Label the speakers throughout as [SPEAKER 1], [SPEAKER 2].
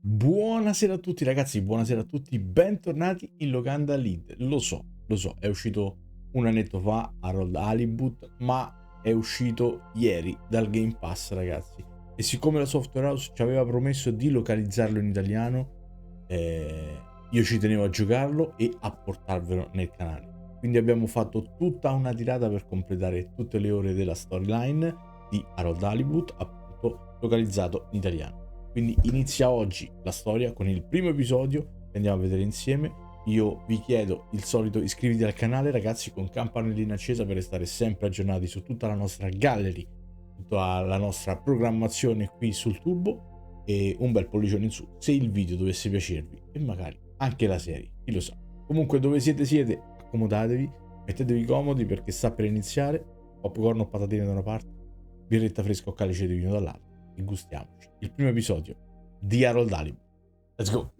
[SPEAKER 1] Buonasera a tutti ragazzi, buonasera a tutti, bentornati in locanda lead. Lo so, è uscito un annetto fa Halibut, ma è uscito ieri dal Game Pass ragazzi. E siccome la software house ci aveva promesso di localizzarlo in italiano, io ci tenevo a giocarlo e a portarvelo nel canale. Quindi abbiamo fatto tutta una tirata per completare tutte le ore della storyline di Halibut, appunto localizzato in italiano. Quindi inizia oggi la storia con il primo episodio che andiamo a vedere insieme. Io vi chiedo il solito iscriviti al canale ragazzi con campanellina accesa per restare sempre aggiornati su tutta la nostra gallery, tutta la nostra programmazione qui sul tubo, e un bel pollicione in su se il video dovesse piacervi e magari anche la serie, chi lo sa. Comunque dove siete, accomodatevi, mettetevi comodi perché sta per iniziare. Popcorn o patatine da una parte, birretta fresca o calice di vino dall'altra e gustiamoci il primo episodio di Halibut. Let's go!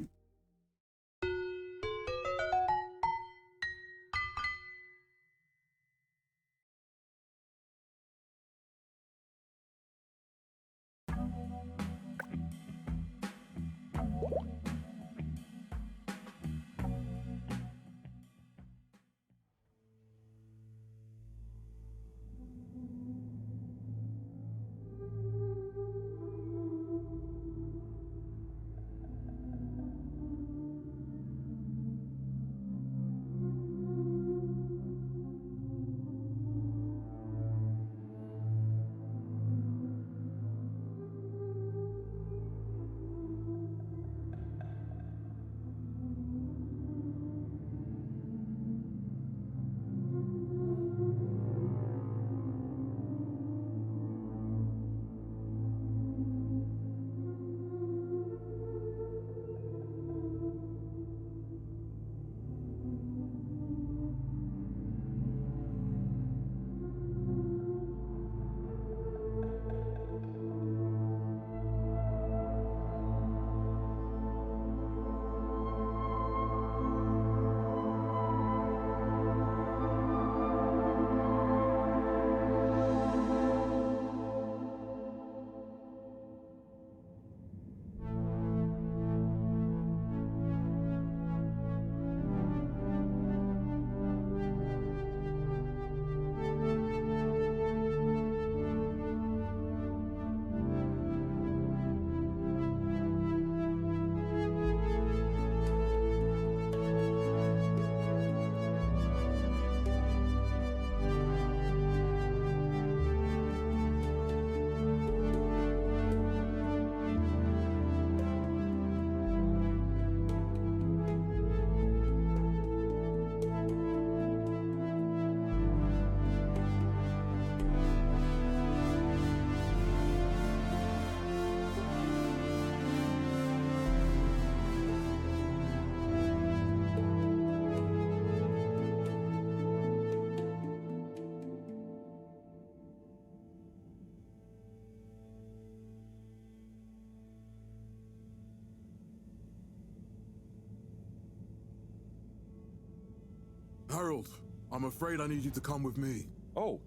[SPEAKER 2] Harold, I'm afraid I need you to come with me.
[SPEAKER 3] Oh,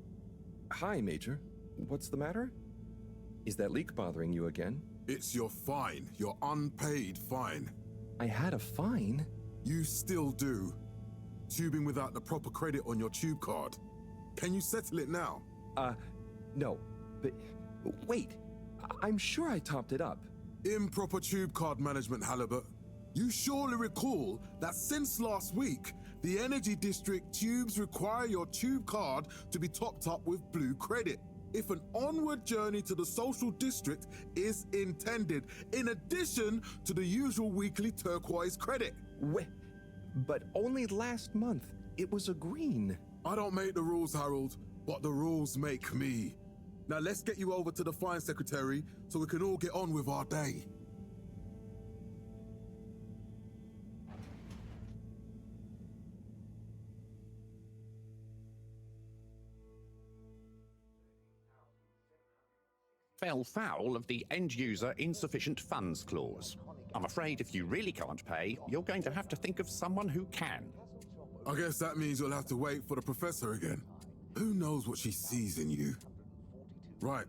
[SPEAKER 3] hi, Major. What's the matter? Is that leak bothering you again?
[SPEAKER 2] It's your fine, your unpaid fine.
[SPEAKER 3] I had a fine?
[SPEAKER 2] You still do. Tubing without the proper credit on your tube card. Can you settle it now?
[SPEAKER 3] No. But wait, I'm sure I topped it up.
[SPEAKER 2] Improper tube card management, Halibut. You surely recall that since last week, the Energy District tubes require your tube card to be topped up with blue credit if an onward journey to the social district is intended, in addition to the usual weekly turquoise credit.
[SPEAKER 3] But only last month, it was a green.
[SPEAKER 2] I don't make the rules, Harold, but the rules make me. Now let's get you over to the fine secretary so we can all get on with our day.
[SPEAKER 4] Fell foul of the end-user insufficient funds clause. I'm afraid if you really can't pay, you're going to have to think of someone who can.
[SPEAKER 2] I guess that means you'll have to wait for the professor again. Who knows what she sees in you? Right,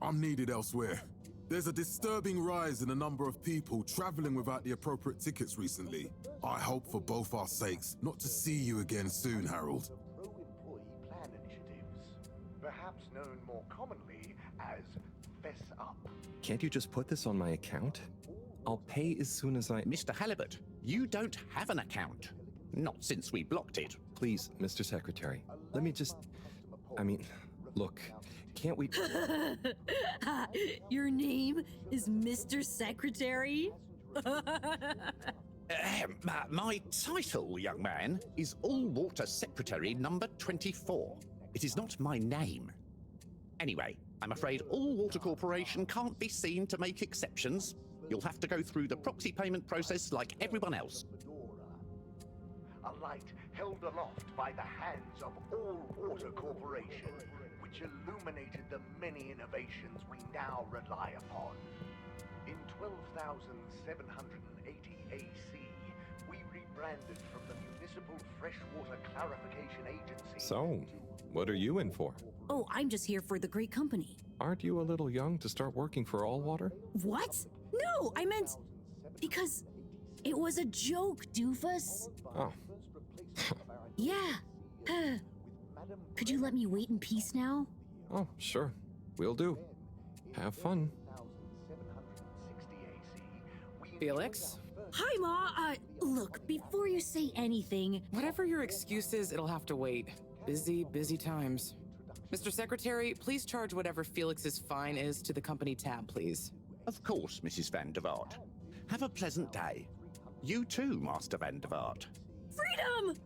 [SPEAKER 2] I'm needed elsewhere. There's a disturbing rise in the number of people traveling without the appropriate tickets recently. I hope for both our sakes not to see you again soon, Harold.
[SPEAKER 5] Pro-employee plan initiatives, perhaps known more commonly as fess up.
[SPEAKER 3] Can't you just put this on my account? I'll pay as soon as I...
[SPEAKER 4] Mr. Halibut, you don't have an account. Not since we blocked it.
[SPEAKER 3] Please, Mr. Secretary, let me just... look, can't we...
[SPEAKER 6] Your name is Mr. Secretary?
[SPEAKER 4] My title, young man, is All-Water Secretary number 24. It is not my name. Anyway, I'm afraid All-Water Corporation can't be seen to make exceptions. You'll have to go through the proxy payment process like everyone else.
[SPEAKER 5] A light held aloft by the hands of All-Water Corporation, which illuminated the many innovations we now rely upon. In 12,780 AC, we rebranded from the Municipal Freshwater Clarification Agency.
[SPEAKER 3] So, what are you in for?
[SPEAKER 6] Oh, I'm just here for the great company.
[SPEAKER 3] Aren't you a little young to start working for All Water?
[SPEAKER 6] What? No, I meant because it was a joke, doofus.
[SPEAKER 3] Oh.
[SPEAKER 6] Yeah. Could you let me wait in peace now?
[SPEAKER 3] Oh, sure. Will do. Have fun.
[SPEAKER 7] Felix?
[SPEAKER 6] Hi, Ma. Look, before you say anything...
[SPEAKER 7] Whatever your excuse is, it'll have to wait. Busy times. Mr. Secretary, please charge whatever Felix's fine is to the company tab, please.
[SPEAKER 4] Of course, Mrs. Van der Vaart. Have a pleasant day. You too, Master Van der Vaart.
[SPEAKER 6] Freedom!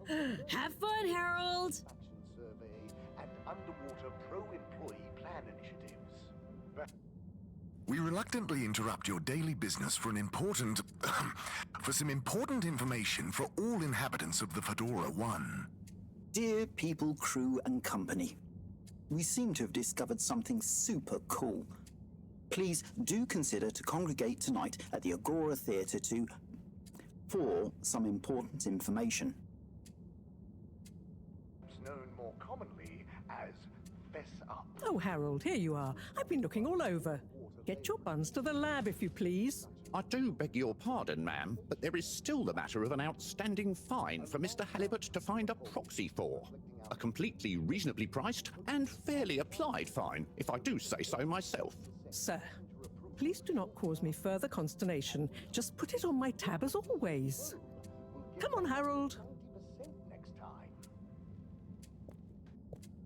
[SPEAKER 6] Have fun, Harold!
[SPEAKER 5] Survey and underwater pro-employee plan initiatives.
[SPEAKER 8] We reluctantly interrupt your daily business for some important information for all inhabitants of the Fedora 1.
[SPEAKER 9] Dear people, crew, and company, we seem to have discovered something super cool. Please do consider to congregate tonight at the Agora Theatre for some important information.
[SPEAKER 5] Known more commonly as fess up.
[SPEAKER 10] Oh, Harold, here you are. I've been looking all over. Get your buns to the lab, if you please.
[SPEAKER 4] I do beg your pardon, ma'am, but there is still the matter of an outstanding fine for Mr. Halibut to find a proxy for. A completely reasonably priced and fairly applied fine, if I do say so myself.
[SPEAKER 10] Sir, please do not cause me further consternation. Just put it on my tab as always. Come on, Harold.
[SPEAKER 5] Next time.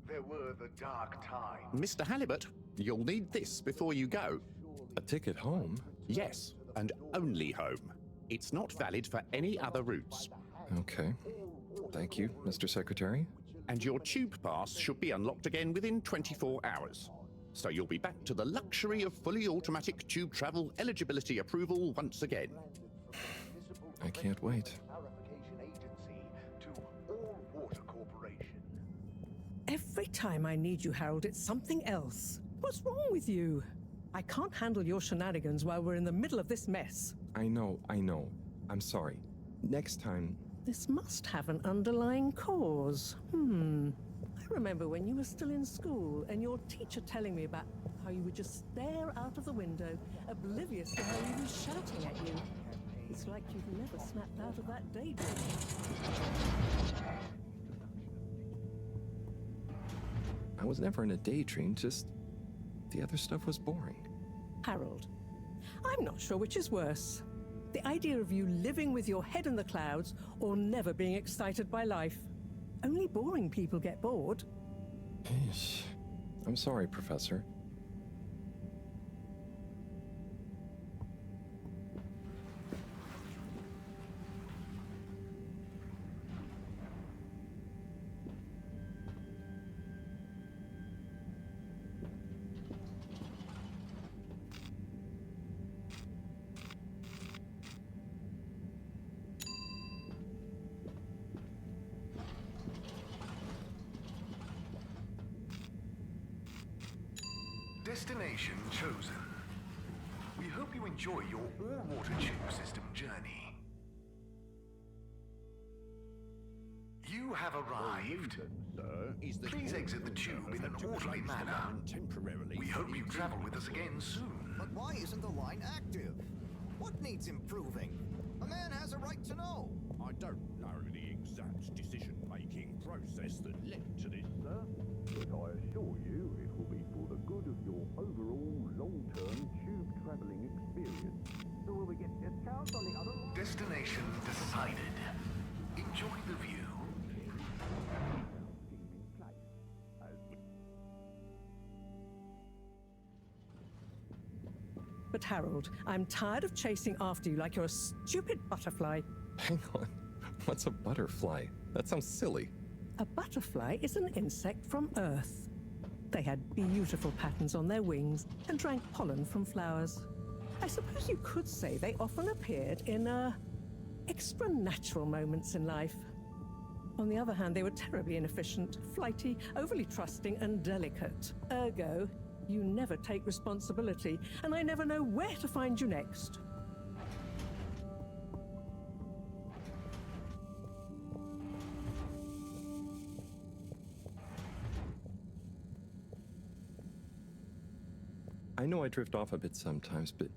[SPEAKER 5] There were the dark times.
[SPEAKER 4] Mr. Halibut, you'll need this before you go.
[SPEAKER 3] A ticket home?
[SPEAKER 4] Yes, and only home. It's not valid for any other routes.
[SPEAKER 3] Okay. Thank you, Mr. Secretary.
[SPEAKER 4] And your tube pass should be unlocked again within 24 hours. So you'll be back to the luxury of fully automatic tube travel eligibility approval once again.
[SPEAKER 3] I can't wait.
[SPEAKER 5] Clarification Agency to All-Water Corporation.
[SPEAKER 10] Every time I need you, Harold, it's something else. What's wrong with you? I can't handle your shenanigans while we're in the middle of this mess.
[SPEAKER 3] I know. I'm sorry. Next time...
[SPEAKER 10] This must have an underlying cause. I remember when you were still in school and your teacher telling me about how you would just stare out of the window, oblivious to how he was shouting at you. It's like you've never snapped out of that daydream.
[SPEAKER 3] I was never in a daydream, just... the other stuff was boring.
[SPEAKER 10] Harold, I'm not sure which is worse. The idea of you living with your head in the clouds or never being excited by life. Only boring people get bored.
[SPEAKER 3] I'm sorry, Professor.
[SPEAKER 8] Destination chosen. We hope you enjoy your all-water tube system journey. You You have arrived. Please exit the tube in an orderly manner. We hope you travel with us again soon.
[SPEAKER 11] But why isn't the line active? What needs improving? A man has a right to know.
[SPEAKER 12] I don't know the exact decision-making process that led to this, sir, but I assure you it will be for the good of your overall long-term tube travelling experience. So will we get discounts on the other line?
[SPEAKER 8] Destination decided. Enjoy the view.
[SPEAKER 10] But Harold, I'm tired of chasing after you like you're a stupid butterfly.
[SPEAKER 3] Hang on. What's a butterfly? That sounds silly.
[SPEAKER 10] A butterfly is an insect from Earth. They had beautiful patterns on their wings and drank pollen from flowers. I suppose you could say they often appeared in extra natural moments in life. On the other hand, they were terribly inefficient, flighty, overly trusting, and delicate. Ergo, you never take responsibility, and I never know where to find you next.
[SPEAKER 3] I know I drift off a bit sometimes, but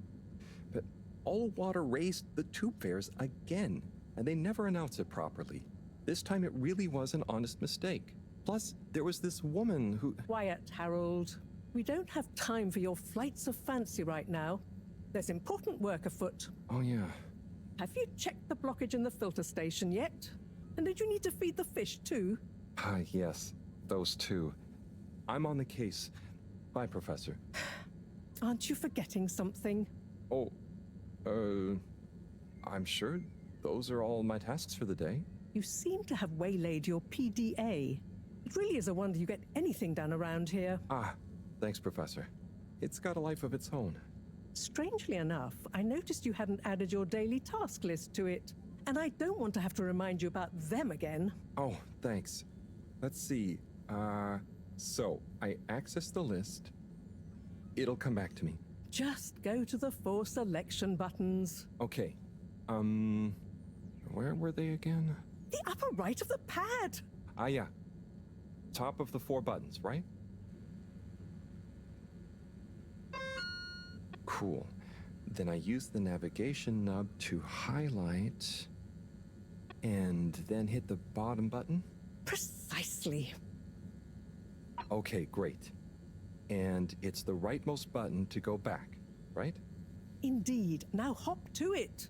[SPEAKER 3] all water raised the tube fares again, and they never announce it properly. This time it really was an honest mistake. Plus, there was this woman who...
[SPEAKER 10] Quiet, Harold. We don't have time for your flights of fancy right now. There's important work afoot.
[SPEAKER 3] Oh, yeah.
[SPEAKER 10] Have you checked the blockage in the filter station yet? And did you need to feed the fish too?
[SPEAKER 3] Yes, those two. I'm on the case. Bye, Professor.
[SPEAKER 10] Aren't you forgetting something?
[SPEAKER 3] Oh, I'm sure those are all my tasks for the day.
[SPEAKER 10] You seem to have waylaid your PDA. It really is a wonder you get anything done around here.
[SPEAKER 3] Thanks, Professor. It's got a life of its own.
[SPEAKER 10] Strangely enough, I noticed you hadn't added your daily task list to it. And I don't want to have to remind you about them again.
[SPEAKER 3] Oh, thanks. Let's see. So, I access the list. It'll come back to me.
[SPEAKER 10] Just go to the 4 selection buttons.
[SPEAKER 3] Okay. Where were they again?
[SPEAKER 10] The upper right of the pad.
[SPEAKER 3] Yeah. Top of the 4 buttons, right? Cool. Then I use the navigation nub to highlight and then hit the bottom button.
[SPEAKER 10] Precisely.
[SPEAKER 3] Okay, great. And it's the rightmost button to go back, right?
[SPEAKER 10] Indeed. Now hop to it.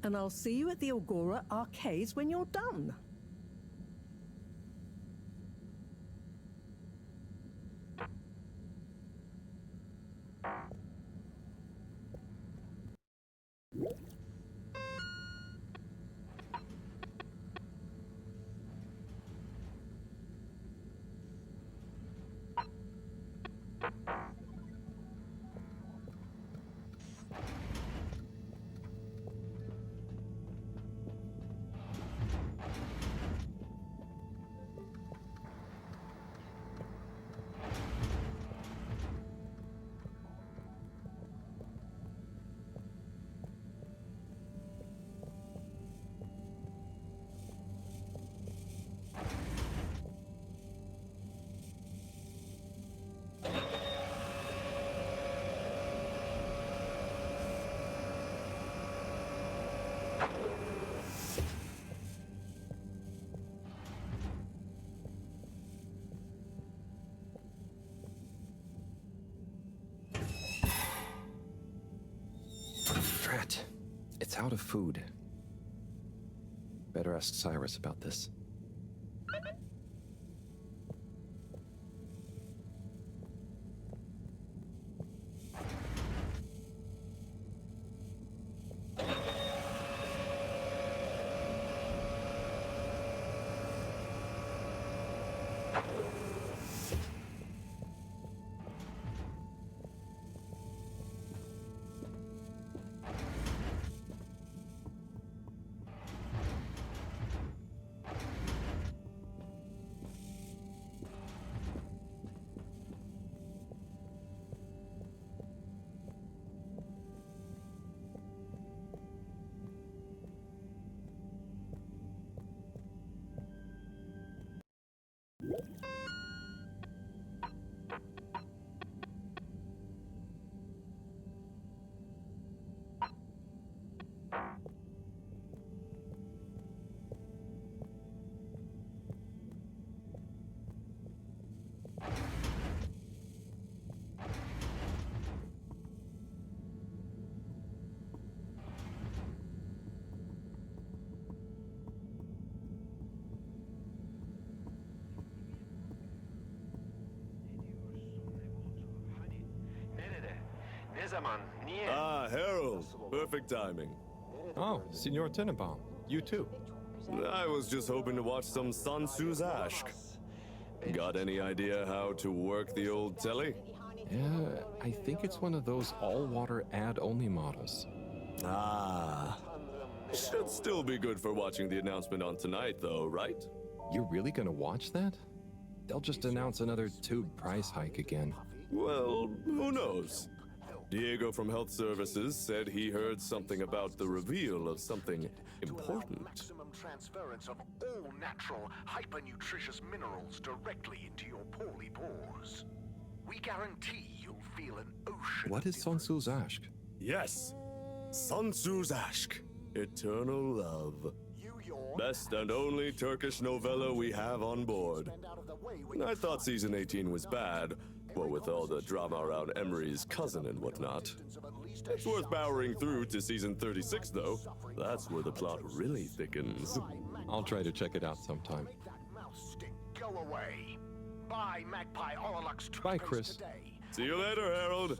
[SPEAKER 10] And I'll see you at the Agora arcades when you're done.
[SPEAKER 3] Drat. It's out of food. Better ask Cyrus about this.
[SPEAKER 13] zaman. Niye?
[SPEAKER 14] Ah, Harold. Perfect timing.
[SPEAKER 3] Oh, Signor Tenenbaum. You too.
[SPEAKER 14] I was just hoping to watch some Sun Tzu's Ashk. Got any idea how to work the old telly?
[SPEAKER 3] Yeah, I think it's one of those all-water ad-only models.
[SPEAKER 14] Ah. Should still be good for watching the announcement on tonight, though, right?
[SPEAKER 3] You're really gonna watch that? They'll just announce another tube price hike again.
[SPEAKER 14] Well, who knows? Diego from Health Services said he heard something about the reveal of something important.
[SPEAKER 5] Maximum transference of all natural, hyper-nutritious minerals directly into your poorly pores. We guarantee you'll feel an ocean.
[SPEAKER 3] What is Sun Tzu's Ashk?
[SPEAKER 14] Yes, Sun Tzu's Ashk, Eternal Love. Best and only Turkish novella we have on board. I thought season 18 was bad, what with all the drama around Emery's cousin and whatnot. It's worth powering through to season 36, though. That's where the plot really thickens.
[SPEAKER 3] I'll try to check it out sometime.
[SPEAKER 5] Go away. Buy Magpie Orlux
[SPEAKER 3] Bye, Chris.
[SPEAKER 5] today.
[SPEAKER 14] See you later, Harold.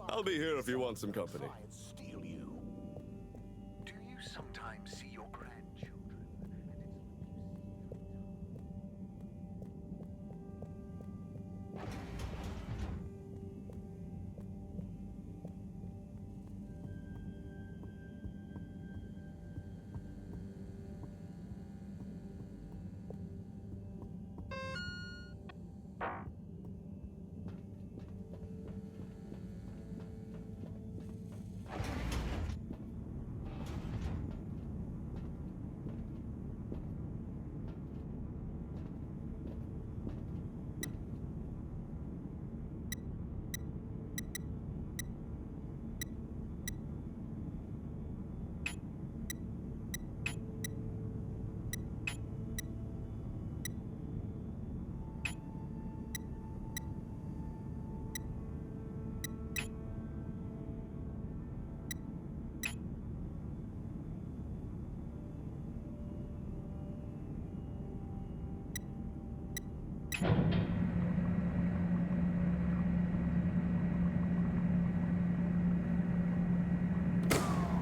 [SPEAKER 14] I'll be here if you want some company.
[SPEAKER 5] Steal you. Do you sometimes see your grandchildren?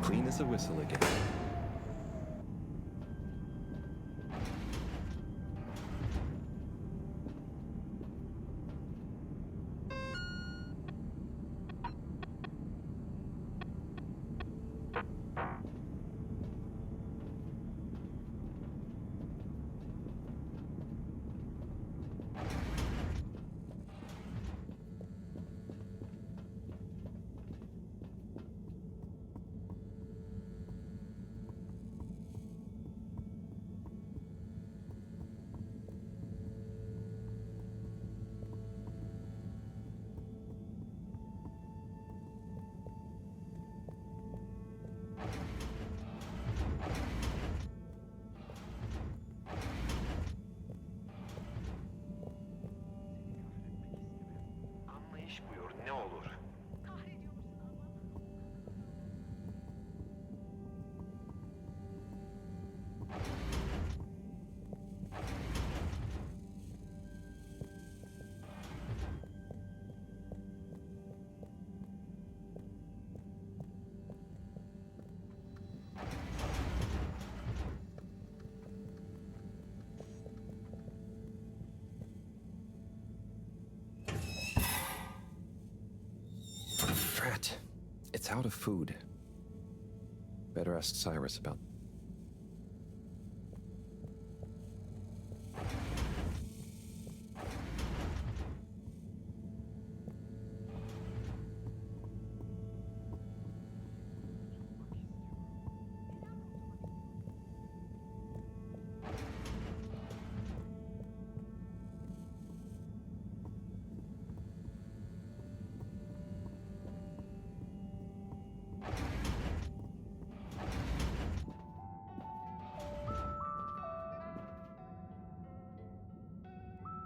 [SPEAKER 3] Clean as a whistle again.
[SPEAKER 13] Anlayış buyur, ne olur.
[SPEAKER 3] Drat. It's out of food. Better ask Cyrus about...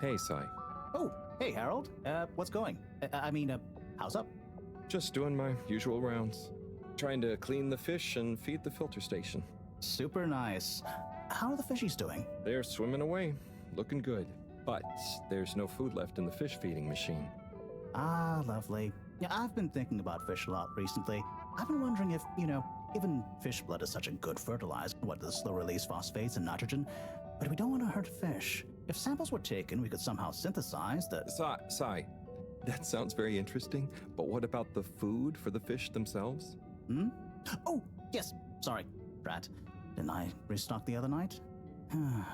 [SPEAKER 3] Hey, Cy.
[SPEAKER 15] Oh, hey, Harold. What's going? How's up?
[SPEAKER 3] Just doing my usual rounds. Trying to clean the fish and feed the filter station.
[SPEAKER 15] Super nice. How are the fishies doing?
[SPEAKER 3] They're swimming away, looking good. But there's no food left in the fish feeding machine.
[SPEAKER 15] Ah, lovely. Yeah, I've been thinking about fish a lot recently. I've been wondering if, even fish blood is such a good fertilizer, the slow-release phosphates and nitrogen, but we don't want to hurt fish. If samples were taken, we could somehow synthesize the...
[SPEAKER 3] Sai, that sounds very interesting, but what about the food for the fish themselves?
[SPEAKER 15] Oh, yes, sorry, Brat. Didn't I restock the other night?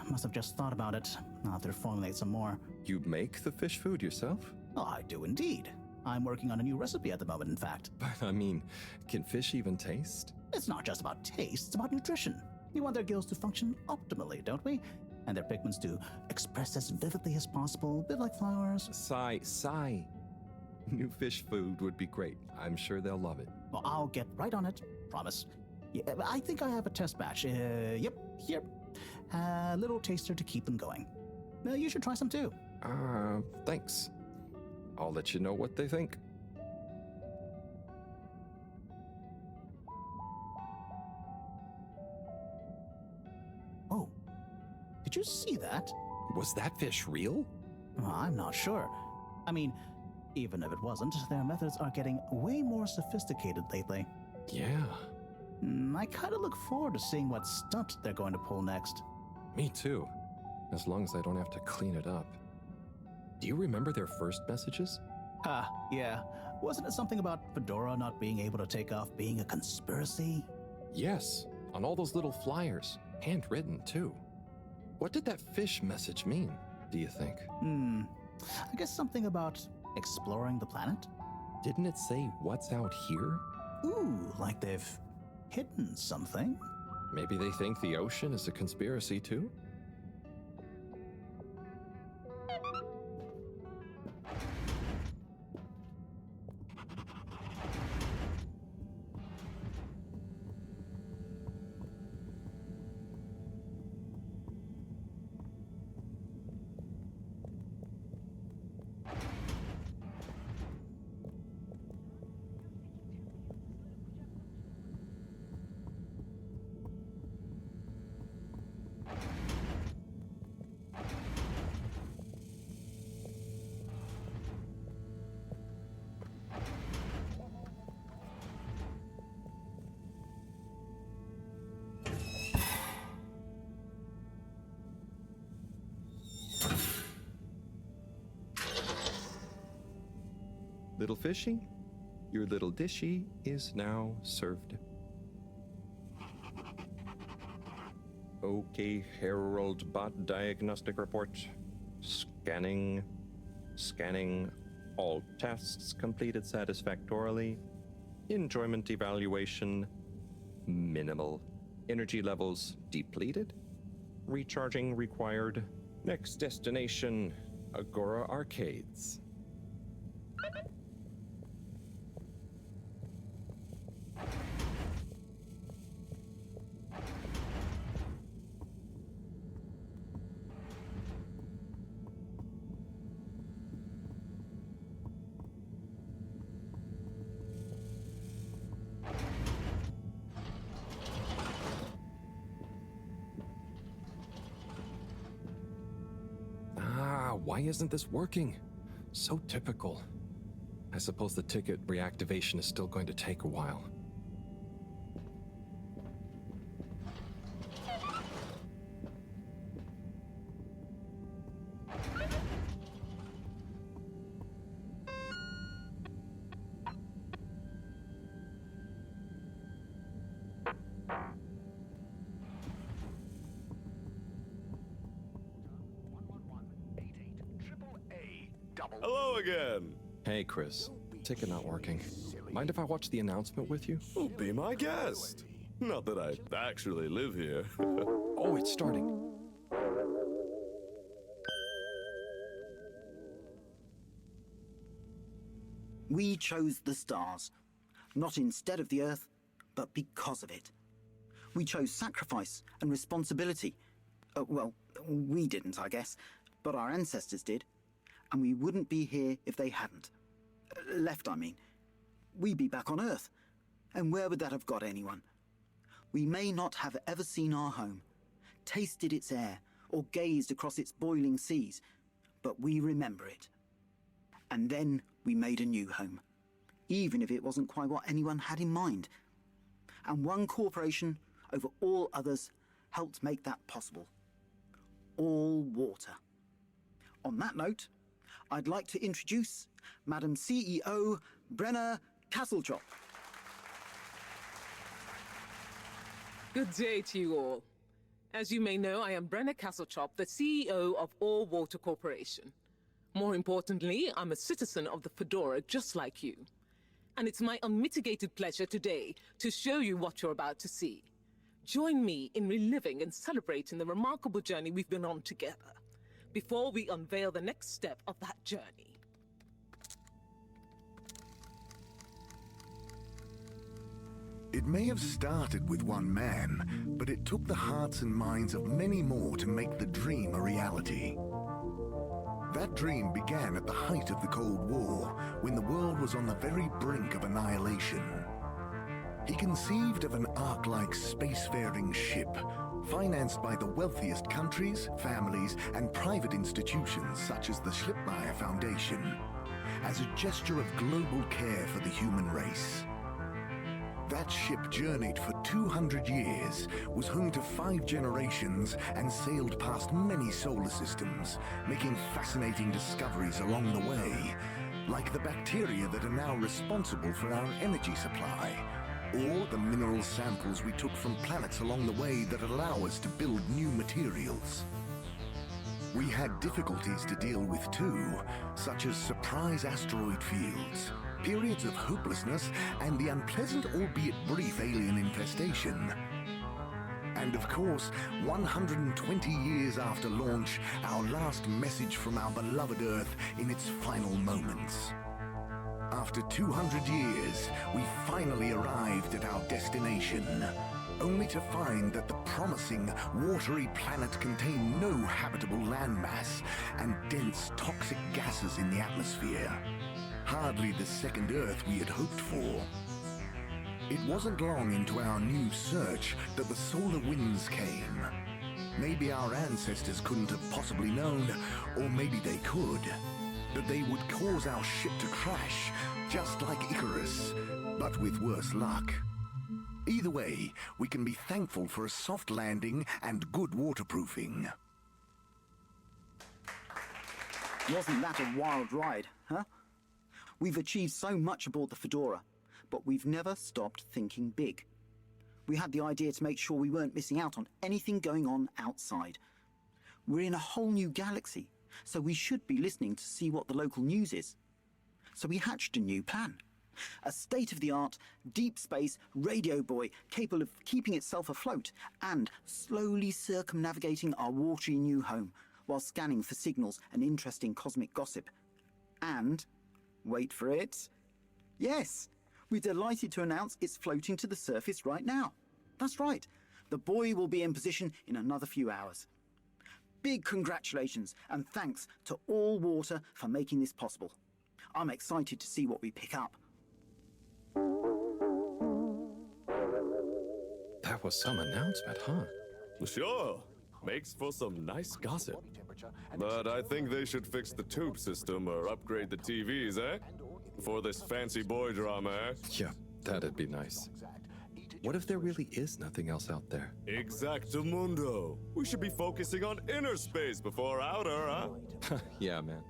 [SPEAKER 15] Must have just thought about it. I'll have to formulate some more.
[SPEAKER 3] You make the fish food yourself?
[SPEAKER 15] Oh, I do indeed. I'm working on a new recipe at the moment, in fact.
[SPEAKER 3] But I mean, can fish even taste?
[SPEAKER 15] It's not just about taste, it's about nutrition. We want their gills to function optimally, don't we? And their pigments to express as vividly as possible, a bit like flowers.
[SPEAKER 3] Sai. New fish food would be great. I'm sure they'll love it.
[SPEAKER 15] Well, I'll get right on it, promise. Yeah, I think I have a test batch. Yep, here. A little taster to keep them going. You should try some too.
[SPEAKER 3] Thanks. I'll let you know what they think.
[SPEAKER 15] Oh, did you see that?
[SPEAKER 3] Was that fish real?
[SPEAKER 15] I'm not sure. I mean, even if it wasn't, their methods are getting way more sophisticated lately.
[SPEAKER 3] Yeah.
[SPEAKER 15] I kind of look forward to seeing what stunt they're going to pull next.
[SPEAKER 3] Me too. As long as I don't have to clean it up. Do you remember their first messages?
[SPEAKER 15] Yeah. Wasn't it something about Fedora not being able to take off being a conspiracy?
[SPEAKER 3] Yes, on all those little flyers. Handwritten, too. What did that fish message mean, do you think?
[SPEAKER 15] I guess something about exploring the planet?
[SPEAKER 3] Didn't it say what's out here?
[SPEAKER 15] Ooh, like they've hidden something?
[SPEAKER 3] Maybe they think the ocean is a conspiracy, too? Little fishy, your little dishy is now served. Okay, Herald Bot Diagnostic Report. Scanning. All tests completed satisfactorily. Enjoyment evaluation, minimal. Energy levels depleted. Recharging required. Next destination, Agora Arcades. Why isn't this working? So typical. I suppose the ticket reactivation is still going to take a while.
[SPEAKER 14] Hello again.
[SPEAKER 3] Hey, Chris. Ticket not working. Mind if I watch the announcement with you?
[SPEAKER 14] Well, be my guest. Not that I actually live here.
[SPEAKER 3] Oh, it's starting.
[SPEAKER 9] We chose the stars, not instead of the Earth, but because of it. We chose sacrifice and responsibility. Well, we didn't, I guess, but our ancestors did. And we wouldn't be here if they hadn't. Left, I mean. We'd be back on Earth. And where would that have got anyone? We may not have ever seen our home, tasted its air, or gazed across its boiling seas, but we remember it. And then we made a new home. even if it wasn't quite what anyone had in mind. And one corporation over all others helped make that possible. All water. On that note, I'd like to introduce Madam CEO Brenna Castletop.
[SPEAKER 16] Good day to you all. As you may know, I am Brenna Castletop, the CEO of All Water Corporation. More importantly, I'm a citizen of the Fedora just like you. And it's my unmitigated pleasure today to show you what you're about to see. Join me in reliving and celebrating the remarkable journey we've been on together, before we unveil the next step of that journey.
[SPEAKER 8] It may have started with one man, but it took the hearts and minds of many more to make the dream a reality. That dream began at the height of the Cold War, when the world was on the very brink of annihilation. He conceived of an Ark-like spacefaring ship, financed by the wealthiest countries, families, and private institutions such as the Schlipmeyer Foundation, as a gesture of global care for the human race. That ship journeyed for 200 years, was home to 5 generations, and sailed past many solar systems, making fascinating discoveries along the way, like the bacteria that are now responsible for our energy supply, or the mineral samples we took from planets along the way that allow us to build new materials. We had difficulties to deal with too, such as surprise asteroid fields, periods of hopelessness, and the unpleasant albeit brief alien infestation. And of course, 120 years after launch, our last message from our beloved Earth in its final moments. After 200 years, we finally arrived at our destination, only to find that the promising, watery planet contained no habitable landmass and dense, toxic gases in the atmosphere. Hardly the second Earth we had hoped for. It wasn't long into our new search that the solar winds came. Maybe our ancestors couldn't have possibly known, or maybe they could, that they would cause our ship to crash, just like Icarus, but with worse luck. Either way, we can be thankful for a soft landing and good waterproofing.
[SPEAKER 9] Wasn't that a wild ride, huh? We've achieved so much aboard the Fedora, but we've never stopped thinking big. We had the idea to make sure we weren't missing out on anything going on outside. We're in a whole new galaxy, so we should be listening to see what the local news is. So we hatched a new plan. A state-of-the-art, deep space radio buoy capable of keeping itself afloat and slowly circumnavigating our watery new home while scanning for signals and interesting cosmic gossip. And, wait for it, yes, we're delighted to announce it's floating to the surface right now. That's right, the buoy will be in position in another few hours. Big congratulations and thanks to All Water for making this possible. I'm excited to see what we pick up.
[SPEAKER 3] That was some announcement, huh?
[SPEAKER 14] Sure. Makes for some nice gossip. But I think they should fix the tube system or upgrade the TVs, eh? For this fancy boy drama, eh?
[SPEAKER 3] Yeah, that'd be nice. What if there really is nothing else out there?
[SPEAKER 14] Exactamundo. We should be focusing on inner space before outer, huh?
[SPEAKER 3] Yeah, man.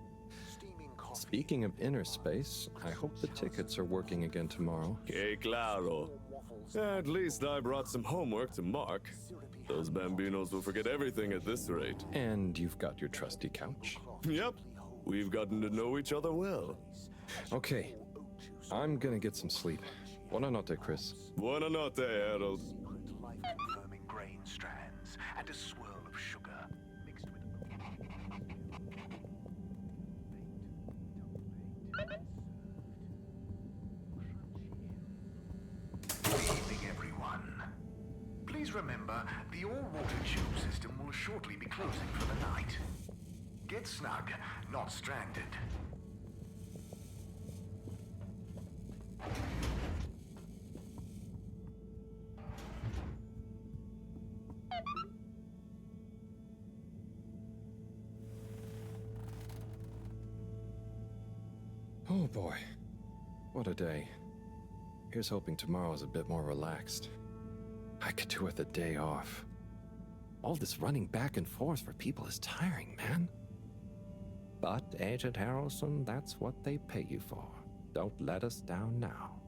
[SPEAKER 3] Speaking of inner space, I hope the tickets are working again tomorrow.
[SPEAKER 14] Que claro. At least I brought some homework to mark. Those bambinos will forget everything at this rate.
[SPEAKER 3] And you've got your trusty couch?
[SPEAKER 14] Yep. We've gotten to know each other well.
[SPEAKER 3] Okay. I'm gonna get some sleep. Buona notte, Chris.
[SPEAKER 14] Buona notte, Harold.
[SPEAKER 5] Firming grain strands and a swirl of sugar mixed with Good evening, everyone. Please remember, the all-water tube system will shortly be closing for the night. Get snug, not stranded.
[SPEAKER 3] Oh boy. What a day. Here's hoping tomorrow's a bit more relaxed. I could do with a day off. All this running back and forth for people is tiring, man. But, Agent Harrelson, that's what they pay you for. Don't let us down now.